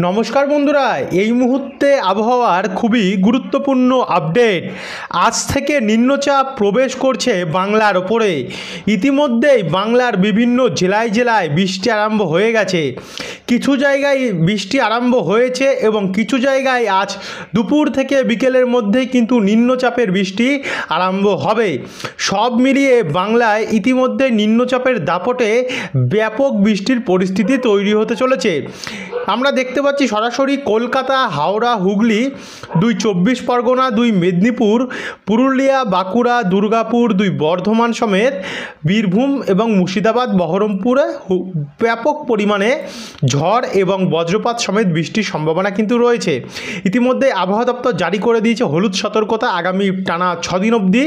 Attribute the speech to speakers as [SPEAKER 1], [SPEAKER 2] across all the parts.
[SPEAKER 1] নমস্কার বন্ধুরা, এই মুহূর্তে আবহাওয়ার খুবই গুরুত্বপূর্ণ আপডেট। আজ থেকে নিম্নচাপ প্রবেশ করছে বাংলার ওপরে। ইতিমধ্যেই বাংলার বিভিন্ন জেলায় জেলায় বৃষ্টি আরম্ভ হয়ে গেছে। কিছু জায়গায় বৃষ্টি আরম্ভ হয়েছে এবং কিছু জায়গায় আজ দুপুর থেকে বিকেলের মধ্যেই কিন্তু নিম্নচাপের বৃষ্টি আরম্ভ হবে। সব মিলিয়ে বাংলায় ইতিমধ্যে নিম্নচাপের দাপটে ব্যাপক বৃষ্টির পরিস্থিতি তৈরি হতে চলেছে। আমরা দেখতে পাচ্ছি সরাসরি কলকাতা, হাওড়া, হুগলি, 2 চব্বিশ পরগনা, 2 মেদিনীপুর, পুরুলিয়া, বাঁকুড়া, দুর্গাপুর, 2 বর্ধমান সমেত বীরভূম এবং মুর্শিদাবাদ, বহরমপুরে ব্যাপক পরিমাণে ঝড় এবং বজ্রপাত সমেত বৃষ্টির সম্ভাবনা কিন্তু রয়েছে। ইতিমধ্যে আবহাওয়া দপ্তর জারি করে দিয়েছে হলুদ সতর্কতা আগামী টানা 6 দিন অবধি।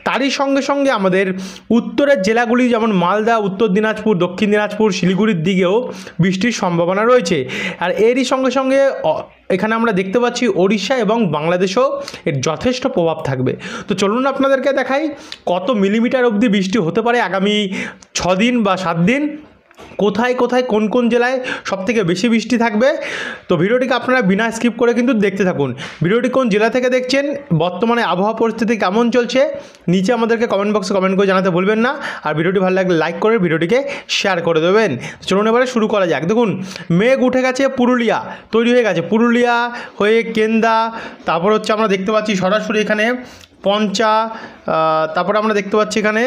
[SPEAKER 1] তারই সঙ্গে সঙ্গে আমাদের উত্তরের জেলাগুলি যেমন মালদা, উত্তর দিনাজপুর, দক্ষিণ দিনাজপুর, শিলিগুড়ির দিকেও বৃষ্টির সম্ভাবনা রয়েছে। আর এরই সঙ্গে সঙ্গে এখানে আমরা দেখতে পাচ্ছি ওড়িশা এবং বাংলাদেশেও এর যথেষ্ট প্রভাব থাকবে। তো চলুন আপনাদেরকে দেখাই কত মিলিমিটার অবধি বৃষ্টি হতে পারে আগামী 6 দিন বা 7 দিন, কোথায় কোথায় কোন কোন জেলায় সবথেকে বেশি বৃষ্টি থাকবে। তো ভিডিওটিকে আপনারা বিনা স্কিপ করে কিন্তু দেখতে থাকুন। ভিডিওটি কোন জেলা থেকে দেখছেন, বর্তমানে আবহাওয়া পরিস্থিতি কেমন চলছে, নিচে আমাদেরকে কমেন্ট বক্সে কমেন্ট করে জানাতে ভুলবেন না। আর ভিডিওটি ভালো লাগলে লাইক করে ভিডিওটিকে শেয়ার করে দেবেন। চলুন এবারে শুরু করা যাক। দেখুন, মেঘ উঠে গেছে, পুরুলিয়া তৈরি হয়ে গেছে, পুরুলিয়া হয়ে কেন্দা, তারপর হচ্ছে আমরা দেখতে পাচ্ছি সরাসরি এখানে পঞ্চা, তারপরে আমরা দেখতে পাচ্ছি এখানে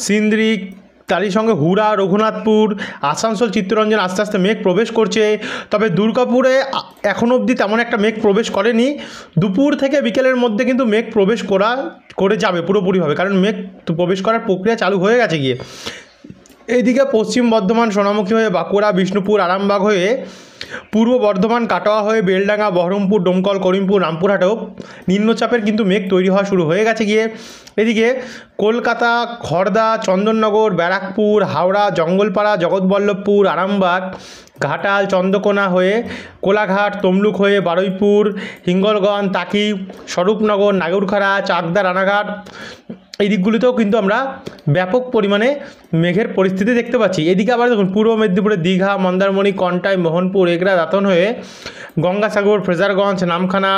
[SPEAKER 1] সিন্দ্রিক, তারই সঙ্গে হুড়া, রঘুনাথপুর, আসানসোল, চিত্তরঞ্জন আস্তে আস্তে মেঘ প্রবেশ করছে। তবে দুর্গাপুরে এখনও অবধি তেমন একটা মেঘ প্রবেশ করেনি। দুপুর থেকে বিকেলের মধ্যে কিন্তু মেঘ প্রবেশ করে যাবে পুরোপুরিভাবে, কারণ মেঘ প্রবেশ করার প্রক্রিয়া চালু হয়ে গেছে গিয়ে। এইদিকে পশ্চিম বর্ধমান, সোনামুখী হয়ে বাঁকুড়া, বিষ্ণুপুর, আরামবাগ হয়ে পূর্ব বর্ধমান, কাটোয়া হয়ে বেলডাঙ্গা, বহরমপুর, ডোমকল, করিমপুর, রামপুরহাটেও নিম্নচাপের কিন্তু মেঘ তৈরি হওয়া শুরু হয়ে গেছে গিয়ে। এদিকে কলকাতা, খড়দা, চন্দননগর, ব্যারাকপুর, হাওড়া, জঙ্গলপাড়া, জগৎবল্লভপুর, আরামবাগ, ঘাটাল, চন্দ্রকোনা হয়ে কোলাঘাট, তমলুক হয়ে বারুইপুর, হিঙ্গলগঞ্জ, টাকি, স্বরূপনগর, নাগরখাড়া, চাকদা, রানাঘাট, এই দিকগুলিতেও কিন্তু আমরা ব্যাপক পরিমাণে মেঘের পরিস্থিতি দেখতে পাচ্ছি। এদিকে আবার দেখুন পূর্ব মেদিনীপুরে দীঘা, মন্দারমণি, কন্টাই, মোহনপুর, এগরা, দাঁতন হয়ে গঙ্গাসাগর, ফ্রেজারগঞ্জ, নামখানা,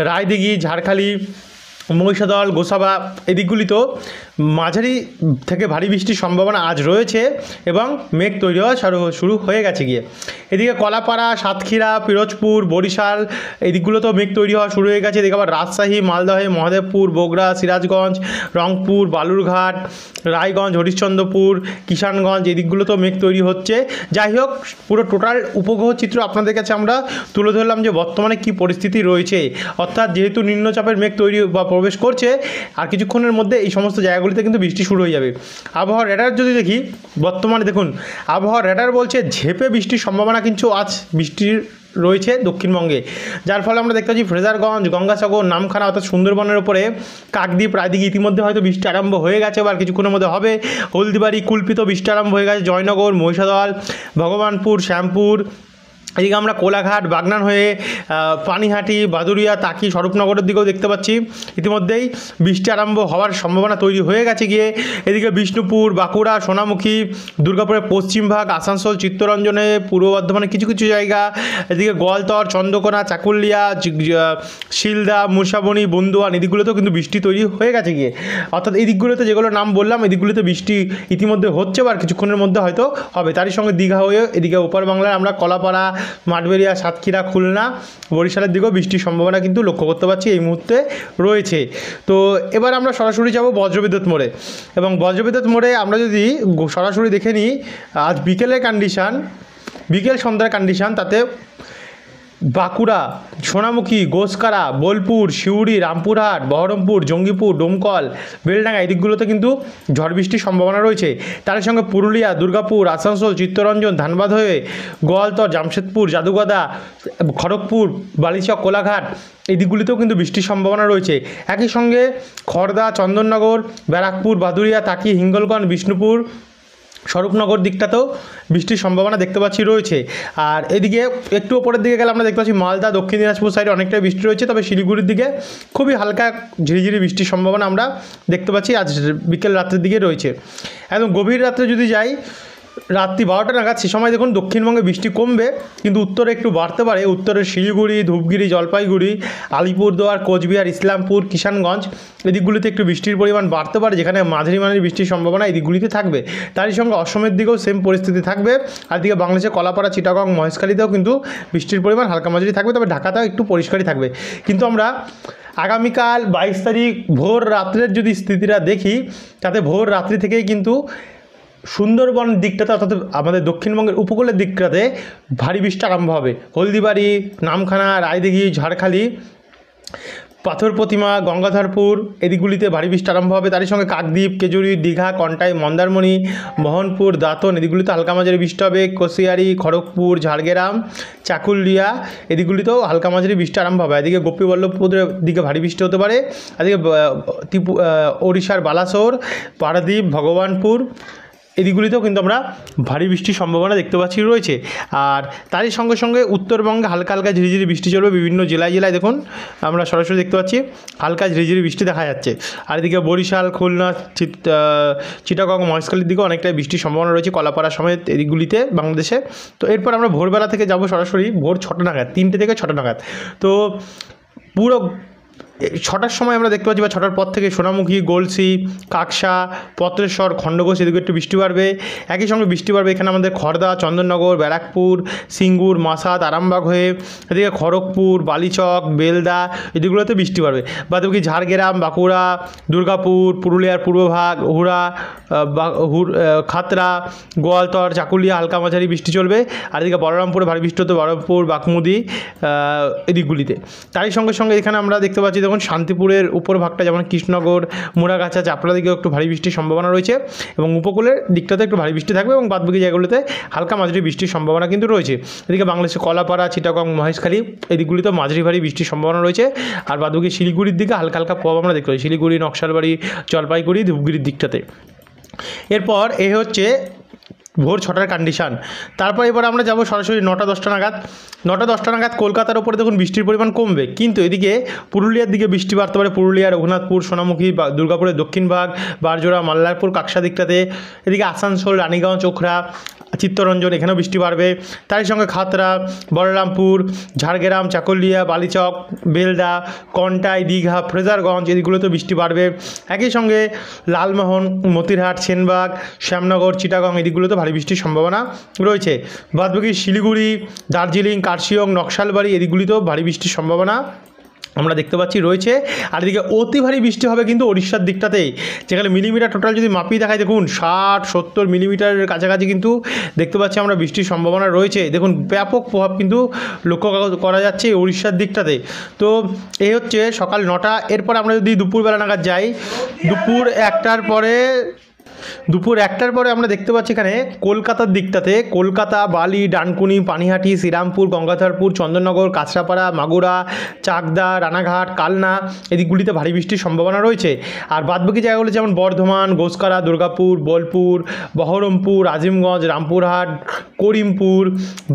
[SPEAKER 1] রায়দিঘি, ঝাড়খালি, মহিষাদল, গোসাবা, এই দিকগুলিতেও মাঝারি থেকে ভারী বৃষ্টির সম্ভাবনা আজ রয়েছে এবং মেঘ তৈরি হওয়া শুরু হয়ে গেছে গিয়ে। এদিকে কলাপাড়া, সাতক্ষীরা, পিরোজপুর, বরিশাল, এই দিকগুলোতেও মেঘ তৈরি হওয়া শুরু হয়ে গেছে। এদিকে আবার রাজশাহী, মালদহে, মহাদেবপুর, বগুড়া, সিরাজগঞ্জ, রংপুর, বালুরঘাট, রায়গঞ্জ, হরিশ্চন্দ্রপুর, কিষানগঞ্জ, এই দিকগুলোতেও মেঘ তৈরি হচ্ছে। যাই হোক, পুরো টোটাল উপগ্রহ চিত্র আপনাদের কাছে আমরা তুলে ধরলাম যে বর্তমানে কী পরিস্থিতি রয়েছে। অর্থাৎ যেহেতু নিম্নচাপের মেঘ তৈরি বা প্রবেশ করছে, আর কিছুক্ষণের মধ্যে এই সমস্ত জায়গাগুলিতে কিন্তু বৃষ্টি শুরু হয়ে যাবে। আবহাওয়া রেডার যদি দেখি, বর্তমানে দেখুন আবহাওয়া রেডার বলছে ঝেঁপে বৃষ্টির সম্ভাবনা কিন্তু আজ বৃষ্টির রয়েছে দক্ষিণবঙ্গে, যার ফলে আমরা দেখতে পাচ্ছি ফ্রেজারগঞ্জ, গঙ্গাসাগর, নামখানা অর্থাৎ সুন্দরবনের উপরে কাকদ্বীপ, রায়দিঘি ইতিমধ্যে হয়তো বৃষ্টি আরম্ভ হয়ে গেছে বা কিছুক্ষণের মধ্যে হবে। হলদিবাড়ি, কুলপিত বৃষ্টি আরম্ভ হয়ে গেছে, জয়নগর, মহিষাদল, ভগবানপুর, শ্যামপুর, এদিকে আমরা কোলাঘাট, বাগনান হয়ে পানিহাটি, বাদুরিয়া, টাকি, স্বরূপনগরের দিকেও দেখতে পাচ্ছি ইতিমধ্যেই বৃষ্টি আরম্ভ হওয়ার সম্ভাবনা তৈরি হয়ে গেছে গিয়ে। এদিকে বিষ্ণুপুর, বাঁকুড়া, সোনামুখী, দুর্গাপুরের পশ্চিম ভাগ, আসানসোল, চিত্তরঞ্জনে, পূর্ব বর্ধমানে কিছু কিছু জায়গা, এদিকে গোয়ালতর, চন্দ্রকোনা, চাকুলিয়া, শিলদা, মুরসাবনি, বন্দুয়ান, এই দিকগুলোতেও কিন্তু বৃষ্টি তৈরি হয়ে গেছে গিয়ে। অর্থাৎ এই দিকগুলোতে যেগুলো নাম বললাম, এই দিকগুলোতে বৃষ্টি ইতিমধ্যে হচ্ছে বা কিছুক্ষণের মধ্যে হয়তো হবে। তারই সঙ্গে দীঘা হয়ে এদিকে ওপার বাংলায় আমরা কলাপাড়া, মাঠবেড়িয়া, সাতক্ষীরা, খুলনা, বরিশালের দিকেও বৃষ্টির সম্ভাবনা কিন্তু লক্ষ্য করতে পারছি এই মুহূর্তে রয়েছে। তো এবার আমরা সরাসরি যাব বজ্রবিদ্যুৎ মোড়ে, এবং বজ্রবিদ্যুৎ মোড়ে আমরা যদি সরাসরি দেখে নিই আজ বিকেলের কন্ডিশান, বিকেল সন্ধ্যার কন্ডিশান, তাতে বাঁকুড়া, সোনামুখী, গোসকারা, বোলপুর, সিউড়ি, রামপুরহাট, বহরমপুর, জঙ্গিপুর, ডোমকল, বেলডাঙ্গা, এই দিকগুলোতে কিন্তু ঝড় বৃষ্টির সম্ভাবনা রয়েছে। তার সঙ্গে পুরুলিয়া, দুর্গাপুর, আসানসোল, চিত্তরঞ্জন, ধানবাদ হয়ে গোয়ালতর, জামশেদপুর, জাদুগাদা, খড়গপুর, বালিচক, কোলাঘাট, এই দিকগুলিতেও কিন্তু বৃষ্টির সম্ভাবনা রয়েছে। একই সঙ্গে খড়দা, চন্দননগর, ব্যারাকপুর, বাদুরিয়া, টাকি, হিঙ্গলগঞ্জ, বিষ্ণুপুর, স্বরূপনগর দিকটাতেও বৃষ্টির সম্ভাবনা দেখতে পাচ্ছি রয়েছে। আর এদিকে একটু ওপরের দিকে গেলে আমরা দেখতে পাচ্ছি মালদা, দক্ষিণ দিনাজপুর সাইডে অনেকটাই বৃষ্টি রয়েছে। তবে শিলিগুড়ির দিকে খুবই হালকা ঝিরিঝিরি বৃষ্টির সম্ভাবনা আমরা দেখতে পাচ্ছি আজ বিকেল রাত্রের দিকে রয়েছে। একদম গভীর রাত্রে যদি যাই, রাত্রি 12টা নাগাদ সে সময় দেখুন দক্ষিণবঙ্গে বৃষ্টি কমবে, কিন্তু উত্তরে একটু বাড়তে পারে। উত্তরের শিলিগুড়ি, ধূপগুড়ি, জলপাইগুড়ি, আলিপুরদুয়ার, কোচবিহার, ইসলামপুর, কিষানগঞ্জ এদিকগুলিতে একটু বৃষ্টির পরিমাণ বাড়তে পারে, যেখানে মাঝারি মানের বৃষ্টির সম্ভাবনা এই দিকগুলিতে থাকবে। তারই সঙ্গে অসমের দিকেও সেম পরিস্থিতি থাকবে। আর দিকে বাংলাদেশের কলাপাড়া, চিটাগং, মহেশখালীতেও কিন্তু বৃষ্টির পরিমাণ হালকা মাঝারি থাকবে, তবে ঢাকাতেও একটু পরিষ্কারই থাকবে। কিন্তু আমরা আগামীকাল 22 তারিখ ভোর রাত্রের যদি স্থিতিটা দেখি, তাতে ভোর রাত্রি থেকেই কিন্তু সুন্দরবন দিকটাতে, অর্থাৎ আমাদের দক্ষিণবঙ্গের উপকূলের দিকটাতে ভারী বৃষ্টি আরম্ভ হবে। হলদিবাড়ি, নামখানা, রায়দিঘি, ঝাড়খালি, পাথর প্রতিমা, গঙ্গাধরপুর এদিকগুলিতে ভারী বৃষ্টি আরম্ভ হবে। তারই সঙ্গে কাকদ্বীপ, কেজুরি, দীঘা, কন্টাই, মন্দারমণি, মোহনপুর, দাঁতন এদিকগুলিতে হালকা মাঝারি বৃষ্টি হবে। কোশিয়ারি, খড়গপুর, ঝাড়গ্রাম, চাকুলিয়া এদিকগুলিতেও হালকা মাঝারি বৃষ্টি আরম্ভ হবে। এদিকে গোপীবল্লভপুরের দিকে ভারী বৃষ্টি হতে পারে। এদিকে ওড়িশার বালাসোর, পারাদ্বীপ, ভগবানপুর এদিকগুলিতেও কিন্তু আমরা ভারী বৃষ্টির সম্ভাবনা দেখতে পাচ্ছি রয়েছে। আর তারই সঙ্গে সঙ্গে উত্তরবঙ্গে হালকা হালকা ঝিরিঝিরি বৃষ্টি চলবে। বিভিন্ন জেলায় জেলায় দেখুন আমরা সরাসরি দেখতে পাচ্ছি হালকা ঝিরিঝিরি বৃষ্টি দেখা যাচ্ছে। আর এদিকে বরিশাল, খুলনা, চিটাগং, মহেশখালীর দিকে অনেকটাই বৃষ্টির সম্ভাবনা রয়েছে, কলাপাড়া সমেত এদিকগুলিতে বাংলাদেশে। তো এরপর আমরা ভোরবেলা থেকে যাব সরাসরি ভোর 6টা নাগাদ, 3টে থেকে 6টা নাগাদ। তো পুরো 6টার সময় আমরা দেখতে পাচ্ছি, বা 6টার পর থেকে সোনামুখী, গলসি, কাকসা, পত্রেশ্বর, খণ্ডঘোষ এদিকে একটু বৃষ্টি বাড়বে। একই সঙ্গে বৃষ্টি বাড়বে এখানে আমাদের খড়দা, চন্দননগর, ব্যারাকপুর, সিঙ্গুর, মাসাদ, আরামবাগ হয়ে এদিকে খড়গপুর, বালিচক, বেলদা এদিকগুলোতে বৃষ্টি বাড়বে। বাদবাকি ঝাড়গ্রাম, বাঁকুড়া, দুর্গাপুর, পুরুলিয়ার পূর্বভাগ, হুড়া, খাতড়া, গোয়ালতর, চাকুলিয়া হালকা মাঝারি বৃষ্টি চলবে। আর এদিকে বলরামপুরে ভারী বৃষ্টি হতে, বহরমপুর, বাঘমুদি এদিকগুলিতে। তারই সঙ্গে সঙ্গে এখানে আমরা দেখতে পাচ্ছি দেখুন শান্তিপুরের উপর ভাগটা, যেমন কৃষ্ণনগর, মুড়াগাছা, চাপড়া দিকেও একটু ভারী বৃষ্টির সম্ভাবনা রয়েছে, এবং উপকূলের দিকটাতে একটু ভারী বৃষ্টি থাকবে, এবং বাদবাকি জায়গাগুলোতে হালকা মাঝারি বৃষ্টির সম্ভাবনা কিন্তু রয়েছে। এদিকে বাংলাদেশের কলাপাড়া, চিটাগং, মহেশখালী এদিকগুলিতে মাঝারি ভারী বৃষ্টির সম্ভাবনা রয়েছে। আর বাদবাকি শিলিগুড়ির দিকে হালকা হালকা প্রভাব আমরা দেখতে পাই, শিলিগুড়ি, নকশালবাড়ি, জলপাইগুড়ি, ধূপগুড়ির দিকটাতে। এরপর এ হচ্ছে ভোর 6টার কন্ডিশান। তারপর এবার আমরা যাব সরাসরি 9টা-10টা নাগাদ। 9টা-10টা নাগাদ কলকাতার ওপরে দেখুন বৃষ্টির পরিমাণ কমবে, কিন্তু এদিকে পুরুলিয়ার দিকে বৃষ্টি বাড়তে পারে। পুরুলিয়া, রঘুনাথপুর, সোনামুখী, দুর্গাপুরের দক্ষিণ ভাগ, বারজোড়া, মাল্লারপুর, কাকসা দিকটাতে। এদিকে আসানসোল, রানীগঞ্জ, চোখড়া, চিত্তরঞ্জন এখানেও বৃষ্টি বাড়বে। তারই সঙ্গে খাতড়া, বলরামপুর, ঝাড়গ্রাম, চাকুলিয়া, বালিচক, বেলদা, কন্টাই, দীঘা, ফ্রেজারগঞ্জ এদিকগুলোতেও বৃষ্টি বাড়বে। একই সঙ্গে লালমোহন, মতিরহাট, সেনবাগ, শ্যামনগর, চিটাগং এদিকগুলোতে ভারী বৃষ্টির সম্ভাবনা রয়েছে। বাদবাকি শিলিগুড়ি, দার্জিলিং, কার্শিয়ং, নকশালবাড়ি এদিকগুলিতেও ভারী বৃষ্টির সম্ভাবনা আমরা দেখতে পাচ্ছি রয়েছে। আর এদিকে অতি ভারী বৃষ্টি হবে কিন্তু ওড়িশার দিকটাতেই, যেখানে মিলিমিটার টোটাল যদি মাপিয়ে দেখায় দেখুন 60-70 মিলিমিটারের কাছাকাছি কিন্তু দেখতে পাচ্ছি আমরা বৃষ্টির সম্ভাবনা রয়েছে। দেখুন ব্যাপক প্রভাব কিন্তু লক্ষ্য করা যাচ্ছে ওড়িশার দিকটাতে। তো এই হচ্ছে সকাল 9টা। এরপর আমরা যদি দুপুরবেলা নাগাদ যাই, দুপুর 1টার পরে আমরা দেখতে পাচ্ছি এখানে কলকাতার দিকটাতে, কলকাতা, বালি, ডানকুনি, পানিহাটি, শ্রীরামপুর, গঙ্গাধরপুর, চন্দননগর, কাঁচরাপাড়া, মাগুরা, চাকদা, রানাঘাট, কালনা এদিকগুলিতে ভারী বৃষ্টির সম্ভাবনা রয়েছে। আর বাদবাকি জায়গাগুলো যেমন বর্ধমান, গোসকারা, দুর্গাপুর, বোলপুর, বহরমপুর, আজিমগঞ্জ, রামপুরহাট, করিমপুর,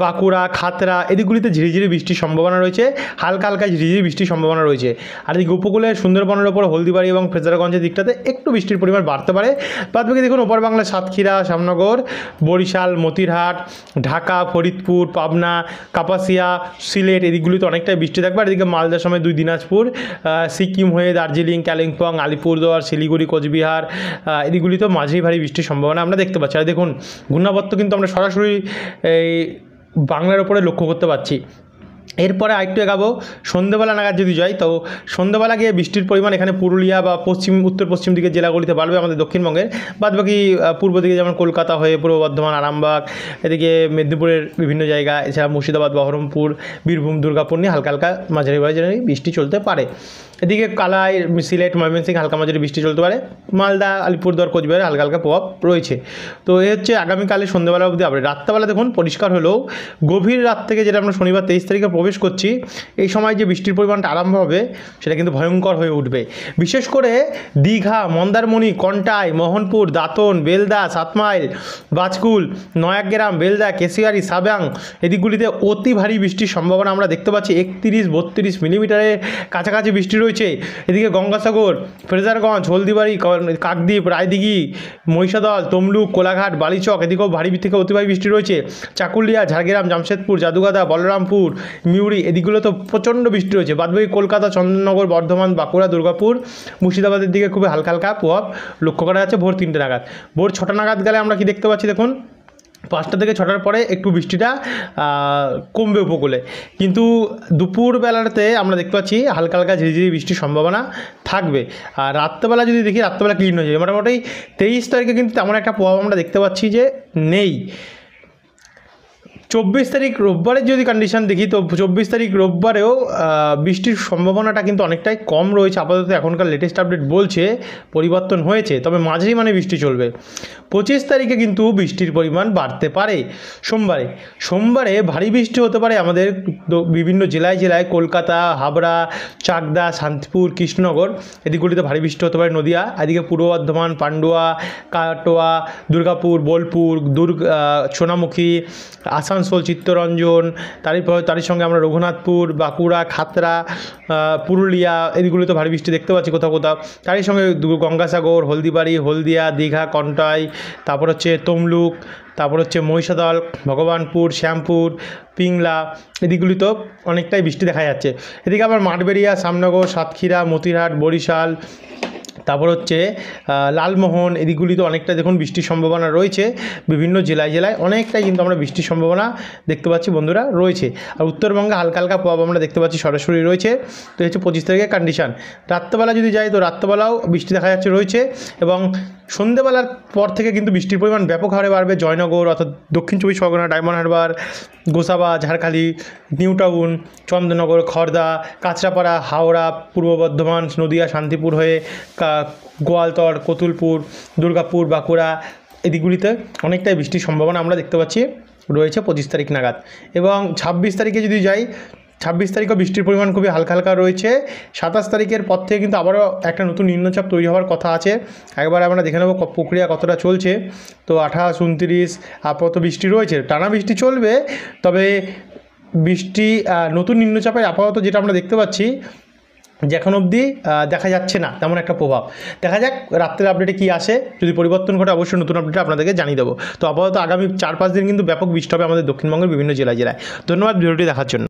[SPEAKER 1] বাঁকুড়া, খাতড়া এদিকগুলিতে ঝিরিঝিরি বৃষ্টির সম্ভাবনা রয়েছে, হালকা হালকা ঝিরিঝিরি বৃষ্টির সম্ভাবনা রয়েছে। আর এদিকে উপকূলের সুন্দরবনের ওপর হলদিবাড়ি এবং ফ্রেজারগঞ্জের দিকটাতে একটু বৃষ্টির পরিমাণ বাড়তে পারে। বাদবাকি দেখুন ওপর বাংলার সাতক্ষীরা, শ্যামনগর, বরিশাল, মতিরহাট, ঢাকা, ফরিদপুর, পাবনা, কাপাসিয়া, সিলেট এদিকগুলিতে অনেকটাই বৃষ্টি থাকবে। আর এদিকে মালদার সময় 2 দিনাজপুর, সিকিম হয়ে দার্জিলিং, কালিম্পং, আলিপুরদুয়ার, শিলিগুড়ি, কোচবিহার এদিকগুলিতেও মাঝারি ভারী বৃষ্টির সম্ভাবনা আমরা দেখতে পাচ্ছি। আর দেখুন ঘূর্ণাবর্ত কিন্তু আমরা সরাসরি এই বাংলার ওপরে লক্ষ্য করতে পারছি। এরপরে আরেকটু এগাবো, সন্ধ্যেবেলা নাগাদ যদি যাই, তো সন্ধ্যেবেলা গিয়ে বৃষ্টির পরিমাণ এখানে পুরুলিয়া বা উত্তর পশ্চিম দিকের জেলাগুলিতে বাড়বে আমাদের দক্ষিণবঙ্গের। বাদবাকি পূর্ব দিকে যেমন কলকাতা হয়ে পূর্ব বর্ধমান, আরামবাগ এদিকে মেদিনীপুরের বিভিন্ন জায়গা, এছাড়া মুর্শিদাবাদ, বহরমপুর, বীরভূম, দুর্গাপুর নিয়ে হালকা হালকা মাঝারি মাঝারি বৃষ্টি চলতে পারে। এদিকে কালাই, সিলেট, ময়মনসিংহ হালকা মাঝারি বৃষ্টি চলতে পারে। মালদা, আলিপুরদুয়ার, কোচবিহারে হালকা হালকা প্রভাব রয়েছে। তো এই হচ্ছে আগামীকালের সন্ধ্যেবেলা অবধি আপডেট। রাত্রেবেলা দেখুন পরিষ্কার হলেও গভীর রাত থেকে যেটা আমরা শনিবার 23 তারিখে প্রবেশ করছি, এই সময় যে বৃষ্টির পরিমাণটা আরম্ভ হবে সেটা কিন্তু ভয়ঙ্কর হয়ে উঠবে। বিশেষ করে দীঘা, মন্দারমণি, কন্টাই, মোহনপুর, দাঁতন, বেলদা, 7 মাইল, বাজকুল, নয়াগ্রাম, বেলদা, কেশিয়ারি, সাবাং এদিকগুলিতে অতি ভারী বৃষ্টির সম্ভাবনা আমরা দেখতে পাচ্ছি। 31-32 মিলিমিটারের কাছাকাছি বৃষ্টি রয়েছে। রয়েছে। এদিকে গঙ্গাসাগর, ফ্রেজারগঞ্জ, হলদিবাড়ি, কাকদ্বীপ, রায়দিঘি, মহিষাদল, তমলুক, কোলাঘাট, বালিচক এদিকেও ভারী থেকে অতি ভারী বৃষ্টি রয়েছে। চাকুলিয়া, ঝাড়গ্রাম, জামশেদপুর, জাদুগাদা, বলরামপুর, মিউরি এদিকগুলো তো প্রচণ্ড বৃষ্টি রয়েছে। বাদবাকি কলকাতা, চন্দননগর, বর্ধমান, বাঁকুড়া, দুর্গাপুর, মুর্শিদাবাদের দিকে খুবই হালকা হালকা প্রভাব লক্ষ্য করা যাচ্ছে ভোর 3টে নাগাদ। ভোর 6টা নাগাদ গেলে আমরা কি দেখতে পাচ্ছি দেখুন, 5টা থেকে 6টার পরে একটু বৃষ্টিটা কমবে উপকূলে, কিন্তু দুপুর বেলাতে আমরা দেখতে পাচ্ছি হালকা হালকা ঝিরিঝিরি বৃষ্টির সম্ভাবনা থাকবে। আর রাত্রেবেলা যদি দেখি, রাত্রেবেলা ক্লিন হয়ে যাবে। মোটামুটি 23 তারিখে কিন্তু তেমন একটা প্রভাব আমরা দেখতে পাচ্ছি যে নেই। 24 তারিখ রোববারের যদি কন্ডিশন দেখি, তো 24 তারিখ রোববারেও বৃষ্টির সম্ভাবনাটা কিন্তু অনেকটাই কম রয়েছে। আপাতত এখনকার লেটেস্ট আপডেট বলছে পরিবর্তন হয়েছে, তবে মাঝারি মানে বৃষ্টি চলবে। 25 তারিখে কিন্তু বৃষ্টির পরিমাণ বাড়তে পারে। সোমবারে ভারী বৃষ্টি হতে পারে আমাদের বিভিন্ন জেলায় কলকাতা, হাবড়া, চাকদা, শান্তিপুর, কৃষ্ণনগর এদিকগুলিতে ভারী বৃষ্টি হতে পারে। নদিয়া, এদিকে পূর্ব বর্ধমান, পান্ডুয়া, কাটোয়া, দুর্গাপুর, বোলপুর, সোনামুখী, আসানসোল, চিত্তরঞ্জন, তারই সঙ্গে আমরা রঘুনাথপুর, বাঁকুড়া, খাতড়া, পুরুলিয়া এদিকগুলিতে ভারী বৃষ্টি দেখতে পাচ্ছি কোথাও। তারই সঙ্গে গঙ্গাসাগর, হলদিবাড়ি, হলদিয়া, দীঘা, কন্টাই, তারপর হচ্ছে তমলুক, তারপর হচ্ছে মহিষাদল, ভগবানপুর, শ্যামপুর, পিংলা এদিকগুলিতেও অনেকটাই বৃষ্টি দেখা যাচ্ছে। এদিকে আবার মাঠবেড়িয়া, শ্যামনগর, সাতক্ষীরা, মতিরহাট, বরিশাল, তারপর হচ্ছে লালমোহন এদিকগুলিতে অনেকটা দেখুন বৃষ্টির সম্ভাবনা রয়েছে। বিভিন্ন জেলায় অনেকটাই কিন্তু আমরা বৃষ্টির সম্ভাবনা দেখতে পাচ্ছি বন্ধুরা রয়েছে। আর উত্তরবঙ্গে হালকা হালকা প্রভাব আমরা দেখতে পাচ্ছি সরাসরি রয়েছে। তো হচ্ছে 25 তারিখের কন্ডিশন। রাত্রেবেলা যদি যাই, তো রাত্রেবেলাও বৃষ্টি দেখা যাচ্ছে রয়েছে, এবং সন্ধ্যেবেলার পর থেকে কিন্তু বৃষ্টির পরিমাণ ব্যাপক হারে বাড়বে। জয়নগর অর্থাৎ দক্ষিণ 24 Pargana, diamond Harbour, Gosaba, Jharkhali, new town, Chandannagar, Khardah, Kanchrapara, Howrah, পূর্ব বর্ধমান, নদিয়া, শান্তিপুর হয়ে গোয়ালতর, কতুলপুর, দুর্গাপুর, বাঁকুড়া এদিকগুলিতে অনেকটাই বৃষ্টির সম্ভাবনা আমরা দেখতে পাচ্ছি রয়েছে 25 তারিখ নাগাদ। এবং 26 তারিখে যদি যাই, 26 তারিখও বৃষ্টির পরিমাণ খুবই হালকা হালকা রয়েছে। 27 তারিখের পর থেকে কিন্তু আবারও একটা নতুন নিম্নচাপ তৈরি হওয়ার কথা আছে। একবার আমরা দেখে নেব প্রক্রিয়া কতটা চলছে। তো 28, 29 আপাতত বৃষ্টি রয়েছে, টানা বৃষ্টি চলবে। তবে বৃষ্টি নতুন নিম্নচাপের আপাতত যেটা আমরা দেখতে পাচ্ছি যে এখন অবধি দেখা যাচ্ছে না তেমন একটা প্রভাব। দেখা যাক রাত্রের আপডেটে কী আসে। যদি পরিবর্তন ঘটে অবশ্যই নতুন আপডেটে আপনাদেরকে জানিয়ে দেবো। তো আপাতত আগামী 4-5 দিন কিন্তু ব্যাপক বৃষ্টি হবে আমাদের দক্ষিণবঙ্গের বিভিন্ন জেলায়। ধন্যবাদ ভিডিওটি দেখার জন্য।